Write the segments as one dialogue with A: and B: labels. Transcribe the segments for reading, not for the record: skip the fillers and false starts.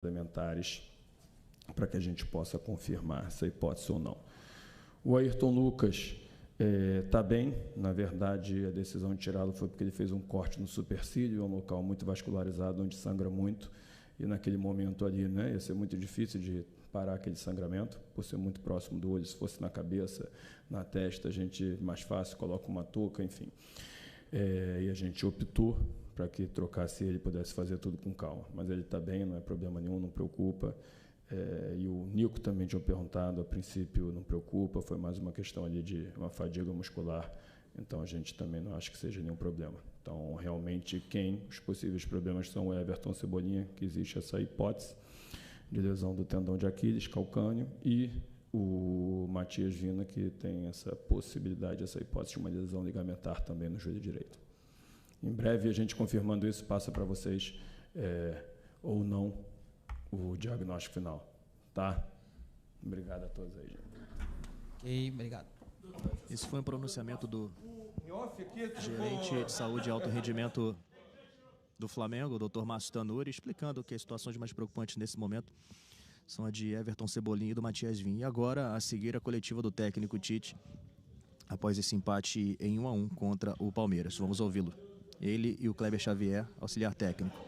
A: elementares para que a gente possa confirmar essa hipótese ou não. O Ayrton Lucas está bem, na verdade a decisão de tirá-lo foi porque ele fez um corte no supercílio, é um local muito vascularizado, onde sangra muito, e naquele momento ali, né, ia ser muito difícil de parar aquele sangramento, por ser muito próximo do olho. Se fosse na cabeça, na testa, a gente, mais fácil, coloca uma touca, enfim. E a gente optou para que trocasse ele e pudesse fazer tudo com calma. Mas ele está bem, não é problema nenhum, não preocupa. E o Nico também tinha perguntado, a princípio não preocupa, foi mais uma questão ali de uma fadiga muscular, então a gente também não acha que seja nenhum problema. Então, realmente, os possíveis problemas são o Everton Cebolinha, que existe essa hipótese de lesão do tendão de Aquiles, calcâneo, e o Matias Vina, que tem essa possibilidade, essa hipótese de uma lesão ligamentar também no joelho direito. Em breve, a gente confirmando isso, passa para vocês ou não o diagnóstico final, tá? Obrigado a todos aí, gente.
B: Ok, obrigado.
C: Esse foi um pronunciamento do gerente de saúde e alto rendimento do Flamengo, o Dr. Márcio Tanuri, explicando que as situações mais preocupantes nesse momento são a de Everton Cebolinha e do Matias Vinha. E agora, a seguir, a coletiva do técnico Tite, após esse empate em 1-1 contra o Palmeiras. Vamos ouvi-lo. Ele e o Kleber Xavier, auxiliar técnico.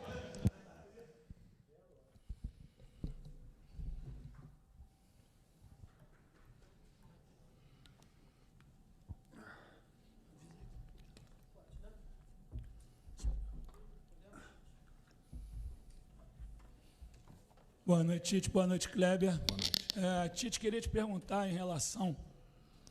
D: Boa noite, Tite. Boa noite, Kleber. Tite, queria te perguntar em relação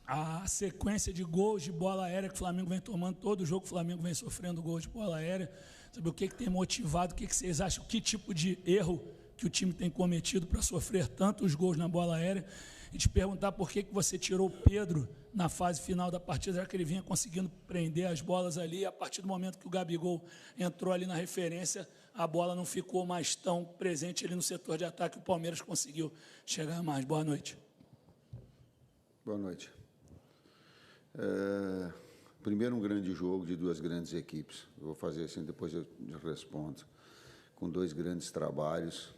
D: à sequência de gols de bola aérea que o Flamengo vem tomando. Todo jogo o Flamengo vem sofrendo gols de bola aérea. Saber o que tem motivado, o que vocês acham, que tipo de erro que o time tem cometido para sofrer tantos gols na bola aérea. E te perguntar por que você tirou o Pedro na fase final da partida, já que ele vinha conseguindo prender as bolas ali, e a partir do momento que o Gabigol entrou ali na referência, a bola não ficou mais tão presente ali no setor de ataque, o Palmeiras conseguiu chegar mais. Boa noite.
E: Boa noite. Primeiro, um grande jogo de duas grandes equipes. Eu vou fazer assim, depois eu respondo. Com dois grandes trabalhos,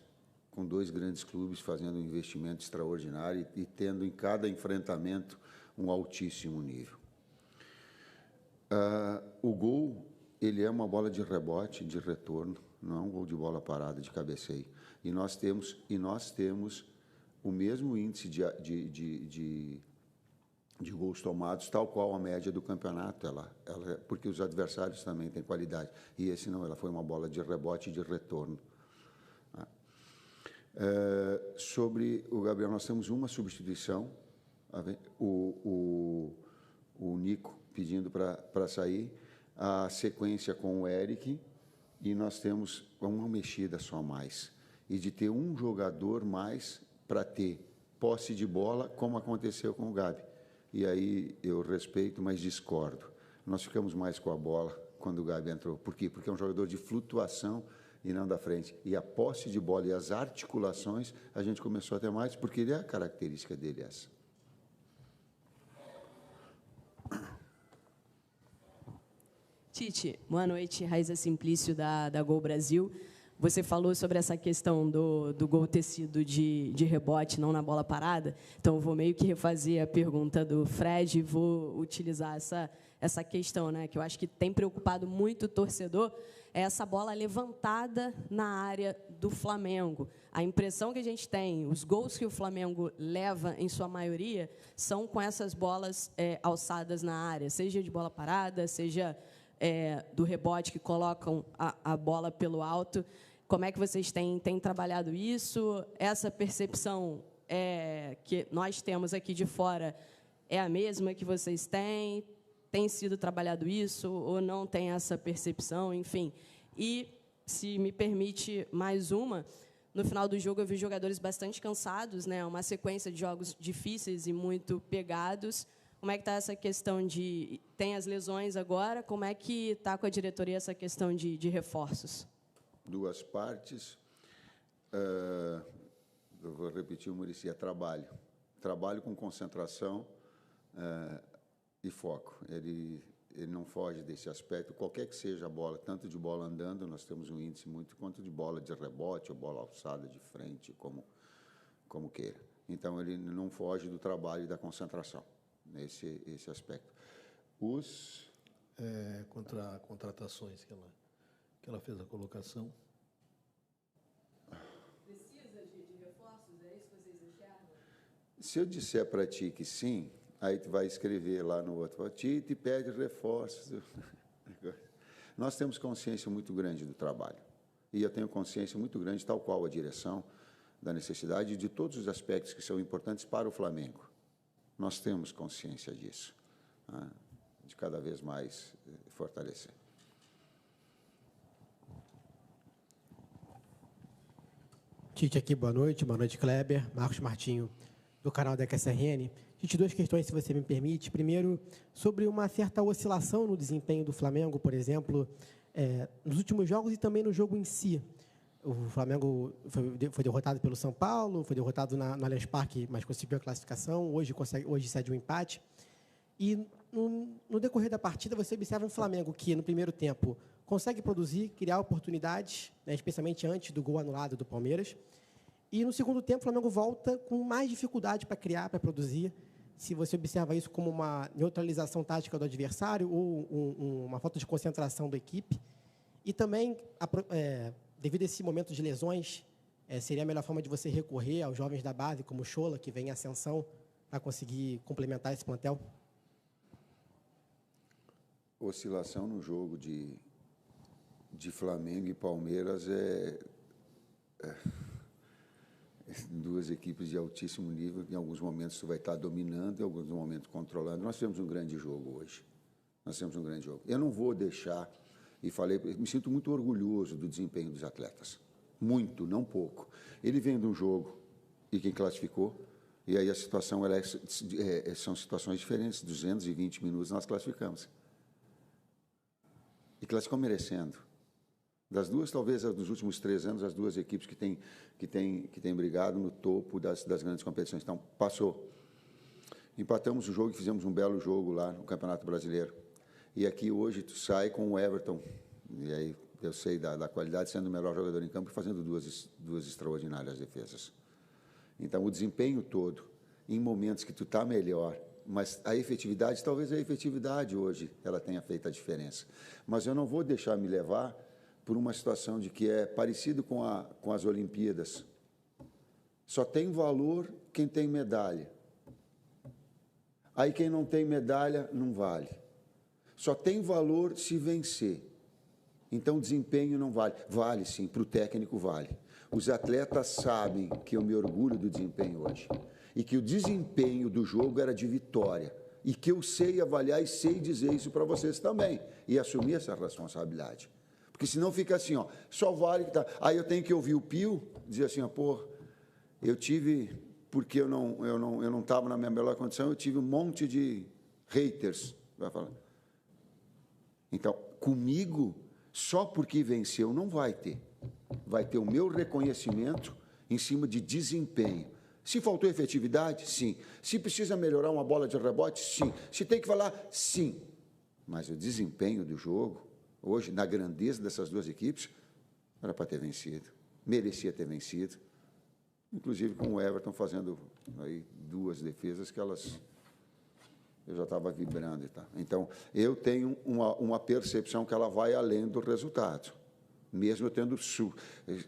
E: com dois grandes clubes fazendo um investimento extraordinário e tendo em cada enfrentamento um altíssimo nível. O gol, ele é uma bola de rebote, de retorno, não é um gol de bola parada, de cabeceio. E nós temos o mesmo índice de gols tomados, tal qual a média do campeonato, porque os adversários também têm qualidade. E esse não, ela foi uma bola de rebote e de retorno. Sobre o Gabriel, nós temos uma substituição, o Nico pedindo para sair, a sequência com o Eric, e nós temos uma mexida só mais. E de ter um jogador mais para ter posse de bola, como aconteceu com o Gabi. E aí eu respeito, mas discordo. Nós ficamos mais com a bola quando o Gabi entrou. Por quê? Porque é um jogador de flutuação e não da frente. E a posse de bola e as articulações, a gente começou a ter mais, porque ele é a característica dele essa.
F: Tite, boa noite. Raíza Simplício, da Gol Brasil. Você falou sobre essa questão do gol ter sido de rebote, não na bola parada. Então, eu vou meio que refazer a pergunta do Fred e vou utilizar essa questão, né, que eu acho que tem preocupado muito o torcedor, é essa bola levantada na área do Flamengo. A impressão que a gente tem, os gols que o Flamengo leva, em sua maioria, são com essas bolas alçadas na área, seja de bola parada, seja do rebote, que colocam a bola pelo alto. Como é que vocês têm trabalhado isso? Essa percepção que nós temos aqui de fora é a mesma que vocês têm? Tem sido trabalhado isso ou não tem essa percepção? Enfim, e, se me permite mais uma, no final do jogo eu vi jogadores bastante cansados, né? Uma sequência de jogos difíceis e muito pegados. Como é que está essa questão de... Tem as lesões agora, como é que está com a diretoria essa questão de reforços?
E: Duas partes. Eu vou repetir o Muricy, é trabalho. Trabalho com concentração e foco. ele não foge desse aspecto, qualquer que seja a bola, tanto de bola andando, nós temos um índice muito, quanto de bola de rebote ou bola alçada de frente, como queira. Então, ele não foge do trabalho e da concentração, nesse aspecto.
B: Contra contratações que ela fez a colocação.
F: Precisa de reforços? É isso que vocês enxergam?
E: Se eu disser para ti que sim, aí tu vai escrever lá no outro, Tite pede reforços. Nós temos consciência muito grande do trabalho. E eu tenho consciência muito grande, tal qual a direção, da necessidade de todos os aspectos que são importantes para o Flamengo. Nós temos consciência disso, né? De cada vez mais fortalecer.
G: Tite aqui, boa noite, Kleber, Marcos Martinho, do canal da QSRN. Tite, duas questões, se você me permite. Primeiro, sobre uma certa oscilação no desempenho do Flamengo, por exemplo, nos últimos jogos e também no jogo em si. O Flamengo foi derrotado pelo São Paulo, foi derrotado no Allianz Parque, mas conseguiu a classificação, hoje cede um empate. E no decorrer da partida, você observa um Flamengo que, no primeiro tempo, consegue produzir, criar oportunidades, né, especialmente antes do gol anulado do Palmeiras. E, no segundo tempo, o Flamengo volta com mais dificuldade para criar, para produzir. Se você observa isso como uma neutralização tática do adversário ou uma falta de concentração da equipe. E também, devido a esse momento de lesões, seria a melhor forma de você recorrer aos jovens da base, como o Schola, que vem em ascensão, para conseguir complementar esse plantel?
E: Oscilação no jogo de Flamengo e Palmeiras duas equipes de altíssimo nível, em alguns momentos tu vai estar dominando, em alguns momentos controlando. Nós temos um grande jogo hoje. Nós temos um grande jogo. Eu não vou deixar, me sinto muito orgulhoso do desempenho dos atletas. Muito, não pouco. Ele vem de um jogo, e quem classificou, e aí a situação são situações diferentes. 220 minutos nós classificamos. E classificou merecendo. Das duas, talvez, dos últimos 3 anos, as duas equipes que têm brigado no topo das grandes competições. Então, passou. Empatamos o jogo e fizemos um belo jogo lá no Campeonato Brasileiro. E aqui, hoje, tu sai com o Everton, e aí eu sei da qualidade, sendo o melhor jogador em campo e fazendo duas extraordinárias defesas. Então, o desempenho todo, em momentos que tu está melhor, mas a efetividade, talvez a efetividade hoje, ela tenha feito a diferença. Mas eu não vou deixar me levar por uma situação de que é parecido com as Olimpíadas. Só tem valor quem tem medalha. Aí quem não tem medalha não vale. Só tem valor se vencer. Então, desempenho não vale. Vale, sim, para o técnico vale. Os atletas sabem que eu me orgulho do desempenho hoje. E que o desempenho do jogo era de vitória. E que eu sei avaliar e sei dizer isso para vocês também. E assumir essa responsabilidade. Porque senão fica assim, ó, só vale que tá. Aí eu tenho que ouvir o Pio dizer assim, ó, pô, eu tive, porque eu não estava na minha melhor condição, eu tive um monte de haters, vai falar. Então, comigo, só porque venceu não vai ter. Vai ter o meu reconhecimento em cima de desempenho. Se faltou efetividade, sim. Se precisa melhorar uma bola de rebote, sim. Se tem que falar, sim. Mas o desempenho do jogo, hoje, na grandeza dessas duas equipes, era para ter vencido. Merecia ter vencido. Inclusive com o Everton fazendo aí 2 defesas que elas... Eu já estava vibrando e tal. Então, eu tenho uma percepção que ela vai além do resultado. Mesmo eu tendo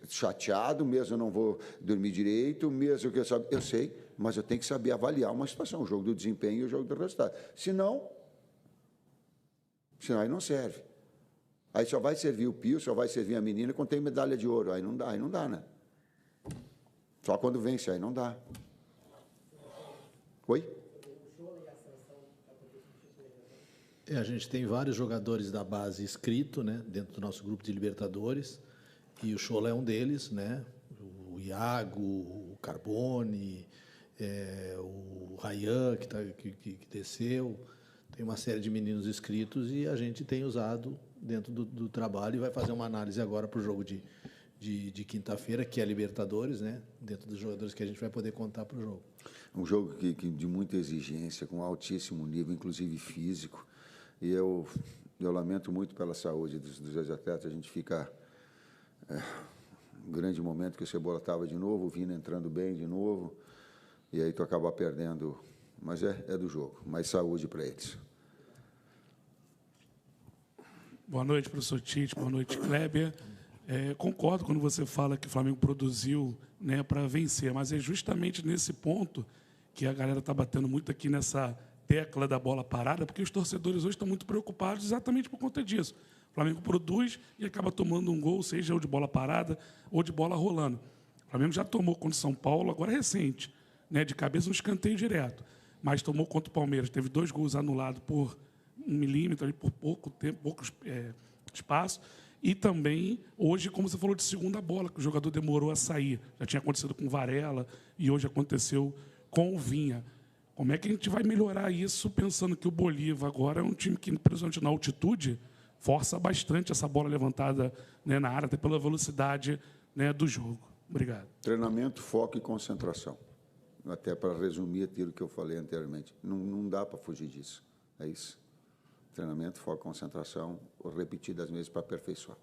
E: chateado, mesmo eu não vou dormir direito, mesmo que eu sei, mas eu tenho que saber avaliar uma situação, o jogo do desempenho e o jogo do resultado. Senão aí não serve. Aí só vai servir o Pio, só vai servir a menina quando tem medalha de ouro. Aí não dá, né? Só quando vence, aí não dá. Oi?
B: A gente tem vários jogadores da base inscritos, né, dentro do nosso grupo de Libertadores, e o Schola é um deles, né? O Iago, o Carbone, o Rayan, que desceu. Tem uma série de meninos inscritos e a gente tem usado dentro do trabalho e vai fazer uma análise agora para o jogo de quinta-feira, que é Libertadores, né? Dentro dos jogadores que a gente vai poder contar para o jogo.
E: Um jogo de muita exigência, com altíssimo nível, inclusive físico. E eu lamento muito pela saúde dos dois atletas. A gente fica... um grande momento que o Cebola estava de novo, o Vina entrando bem de novo, e aí tu acaba perdendo. Mas é do jogo. Mais saúde para eles.
D: Boa noite, professor Tite. Boa noite, Kleber. Concordo quando você fala que o Flamengo produziu, né, para vencer, mas é justamente nesse ponto que a galera está batendo muito aqui nessa tecla da bola parada, porque os torcedores hoje estão muito preocupados exatamente por conta disso. O Flamengo produz e acaba tomando um gol, seja ou de bola parada ou de bola rolando. O Flamengo já tomou contra o São Paulo, agora recente, né, de cabeça no escanteio direto, mas tomou contra o Palmeiras. Teve 2 gols anulados por 1 milímetro, ali, por pouco tempo, pouco espaço. E também, hoje, como você falou, de segunda bola, que o jogador demorou a sair. Já tinha acontecido com o Varela e hoje aconteceu com o Vinha. Como é que a gente vai melhorar isso, pensando que o Bolívar agora é um time que, principalmente na altitude, força bastante essa bola levantada, né, na área, até pela velocidade, né, do jogo. Obrigado.
E: Treinamento, foco e concentração. Até para resumir aquilo que eu falei anteriormente. Não dá para fugir disso. É isso. Treinamento, foco, concentração, repetidas vezes para aperfeiçoar.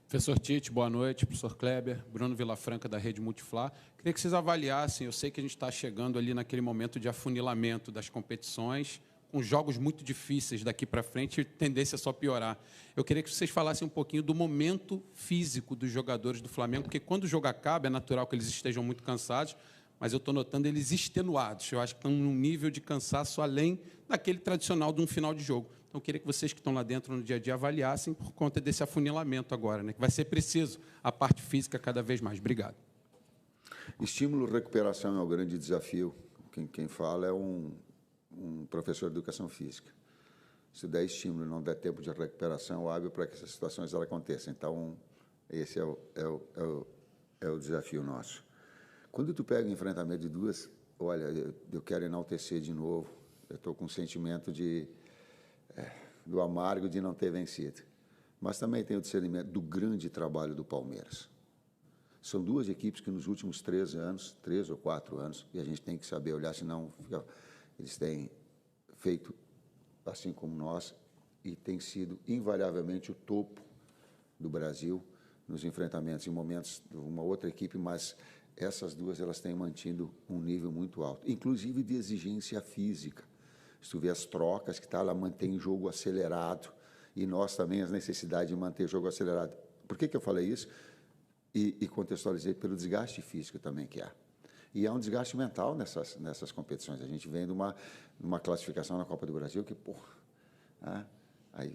H: Professor Tite, boa noite. Professor Kleber, Bruno Vilafranca, da Rede Multiflá. Queria que vocês avaliassem, eu sei que a gente está chegando ali naquele momento de afunilamento das competições, com jogos muito difíceis daqui para frente, tendência a só piorar. Eu queria que vocês falassem um pouquinho do momento físico dos jogadores do Flamengo, porque quando o jogo acaba, é natural que eles estejam muito cansados, mas eu estou notando eles extenuados. Eu acho que estão num nível de cansaço além daquele tradicional de um final de jogo. Então, eu queria que vocês que estão lá dentro no dia a dia avaliassem por conta desse afunilamento agora, né? Que vai ser preciso a parte física cada vez mais. Obrigado.
E: Estímulo e recuperação é o grande desafio. Quem fala é um professor de educação física. Se der estímulo e não der tempo de recuperação hábil para que essas situações aconteçam. Então, esse é o desafio nosso. Quando tu pega o enfrentamento de duas, olha, eu quero enaltecer de novo, eu estou com um sentimento do amargo de não ter vencido. Mas também tenho o discernimento do grande trabalho do Palmeiras. São 2 equipes que nos últimos 3 ou 4 anos, e a gente tem que saber olhar, senão eles têm feito assim como nós, e tem sido invariavelmente o topo do Brasil nos enfrentamentos, em momentos de uma outra equipe, mas essas 2 elas têm mantido um nível muito alto, inclusive de exigência física. Se tu vê as trocas que ela mantém o jogo acelerado, e nós também as necessidades de manter o jogo acelerado. Por que eu falei isso? E contextualizei pelo desgaste físico também que há. E há um desgaste mental nessas competições. A gente vem de uma classificação na Copa do Brasil que, aí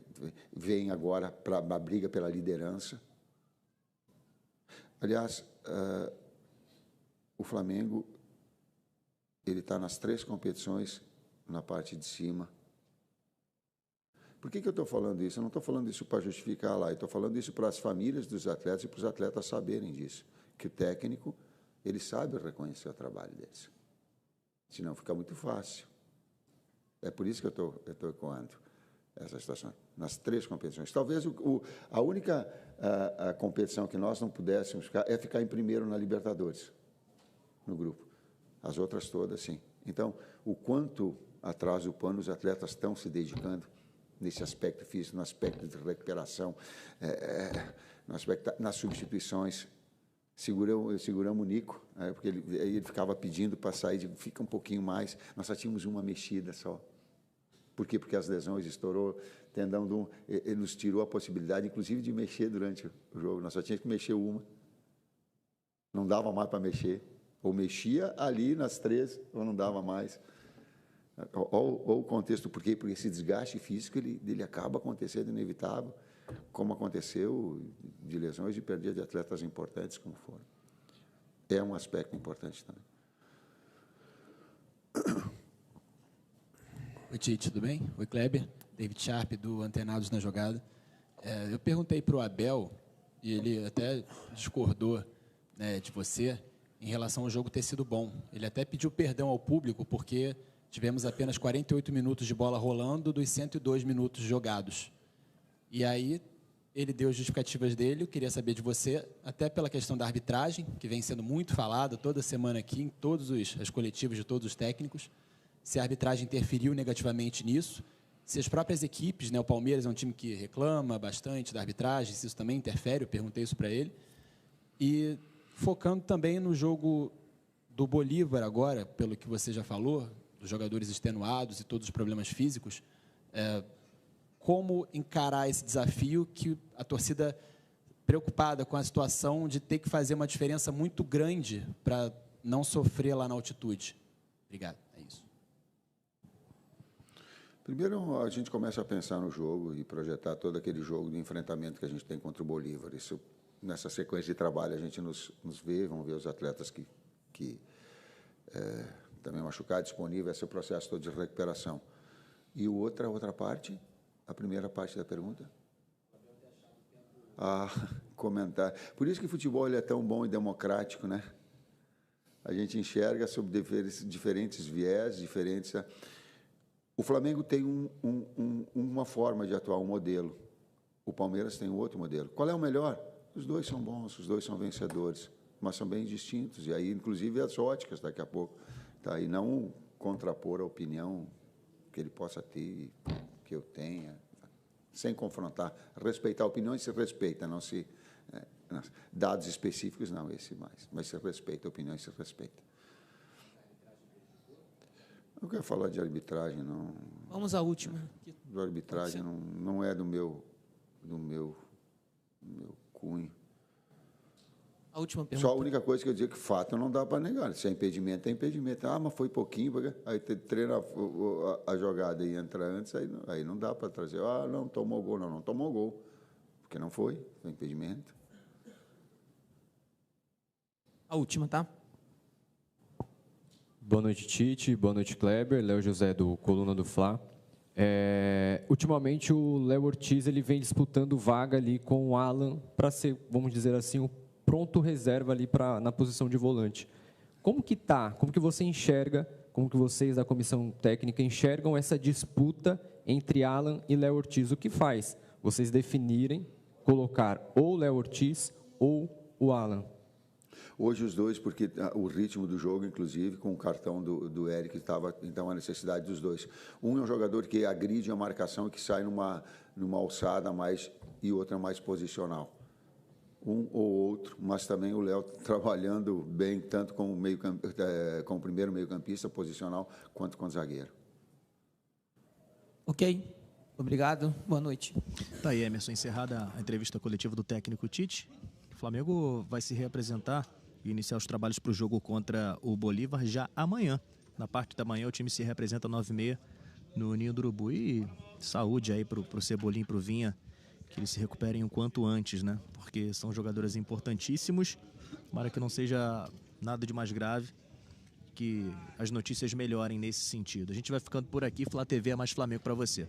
E: vem agora para a briga pela liderança. Aliás, o Flamengo ele está nas 3 competições na parte de cima. Por que eu estou falando isso? Eu não estou falando isso para justificar lá, eu estou falando isso para as famílias dos atletas e para os atletas saberem disso, que o técnico, ele sabe reconhecer o trabalho deles. Senão fica muito fácil. É por isso que eu estou ecoando essa situação. Nas 3 competições. Talvez a única a competição que nós não pudéssemos ficar é ficar em primeiro na Libertadores, no grupo. As outras todas, sim. Então, o quanto atrás do pano os atletas estão se dedicando nesse aspecto físico, no aspecto de recuperação, no aspecto, nas substituições. Seguramos o Nico, porque ele ficava pedindo para sair, fica um pouquinho mais. Nós só tínhamos uma mexida só. Por quê? Porque as lesões estourou, tendão ele nos tirou a possibilidade, inclusive, de mexer durante o jogo. Nós só tínhamos que mexer uma. Não dava mais para mexer. Ou mexia ali nas 3, ou não dava mais. Ou o contexto, por quê? Porque esse desgaste físico ele acaba acontecendo inevitável, como aconteceu de lesões e perda de atletas importantes como foram. É um aspecto importante também.
I: Oi, Tite, tudo bem? Oi, Kleber. David Sharp, do Antenados na Jogada. Eu perguntei para o Abel, e ele até discordou, né, de você, em relação ao jogo ter sido bom. Ele até pediu perdão ao público, porque tivemos apenas 48 minutos de bola rolando dos 102 minutos jogados. E aí Ele deu as justificativas dele, eu queria saber de você, até pela questão da arbitragem, que vem sendo muito falada toda semana aqui, em todas as coletivas de todos os técnicos, se a arbitragem interferiu negativamente nisso, se as próprias equipes, né, o Palmeiras é um time que reclama bastante da arbitragem, se isso também interfere, eu perguntei isso para ele. E focando também no jogo do Bolívar agora, pelo que você já falou, dos jogadores extenuados e todos os problemas físicos, como encarar esse desafio que a torcida, preocupada com a situação de ter que fazer uma diferença muito grande para não sofrer lá na altitude? Obrigado, é isso.
E: Primeiro, a gente começa a pensar no jogo e projetar todo aquele jogo de enfrentamento que a gente tem contra o Bolívar. Isso, nessa sequência de trabalho, a gente nos vê, vamos ver os atletas que também machucados, disponíveis, esse processo todo de recuperação. E outra parte, a primeira parte da pergunta? Comentar. Por isso que o futebol ele é tão bom e democrático, né? A gente enxerga sob diferentes viés, diferentes... O Flamengo tem uma forma de atuar, um modelo. O Palmeiras tem outro modelo. Qual é o melhor? Os dois são bons, os dois são vencedores, mas são bem distintos. E aí, inclusive, as óticas daqui a pouco. Tá? E não contrapor a opinião que ele possa ter, que eu tenha, sem confrontar. Respeitar opiniões se respeita, não se... dados específicos, não, esse mais. Mas se respeita, opiniões se respeita. Não quero falar de arbitragem, não.
J: Vamos à última.
E: De arbitragem não é do meu cunho.
J: A última pergunta.
E: Só a única coisa que eu digo que fato não dá para negar. Se é impedimento, é impedimento. Mas foi pouquinho, aí treina a jogada e entra antes, aí não dá para trazer. Não tomou gol, não tomou gol. Porque não foi impedimento.
J: A última, tá?
K: Boa noite, Tite. Boa noite, Kleber. Léo José, do Coluna do Fla. Ultimamente, o Léo Ortiz ele vem disputando vaga ali com o Alan para ser, vamos dizer assim, o pronto reserva ali na posição de volante. Como que você enxerga, como que vocês da comissão técnica enxergam essa disputa entre Alan e Léo Ortiz? O que faz vocês definirem, colocar ou o Léo Ortiz ou o Alan?
E: Hoje os dois, porque o ritmo do jogo, inclusive, com o cartão do Eric, estava então a necessidade dos dois. Um é um jogador que agride a marcação e que sai numa alçada mais e outra mais posicional. Um ou outro, mas também o Léo trabalhando bem, tanto com o primeiro meio-campista posicional, quanto com o zagueiro.
J: Ok. Obrigado. Boa noite.
C: Tá aí, Emerson, encerrada a entrevista coletiva do técnico Tite. O Flamengo vai se reapresentar e iniciar os trabalhos para o jogo contra o Bolívar já amanhã. Na parte da manhã, o time se reapresenta às 9h30 no Ninho do Urubu. E saúde aí para o Cebolinha e para o Vinha, que eles se recuperem o quanto antes, né? Porque são jogadores importantíssimos. Tomara que não seja nada de mais grave, que as notícias melhorem nesse sentido. A gente vai ficando por aqui. Flá TV é mais Flamengo para você.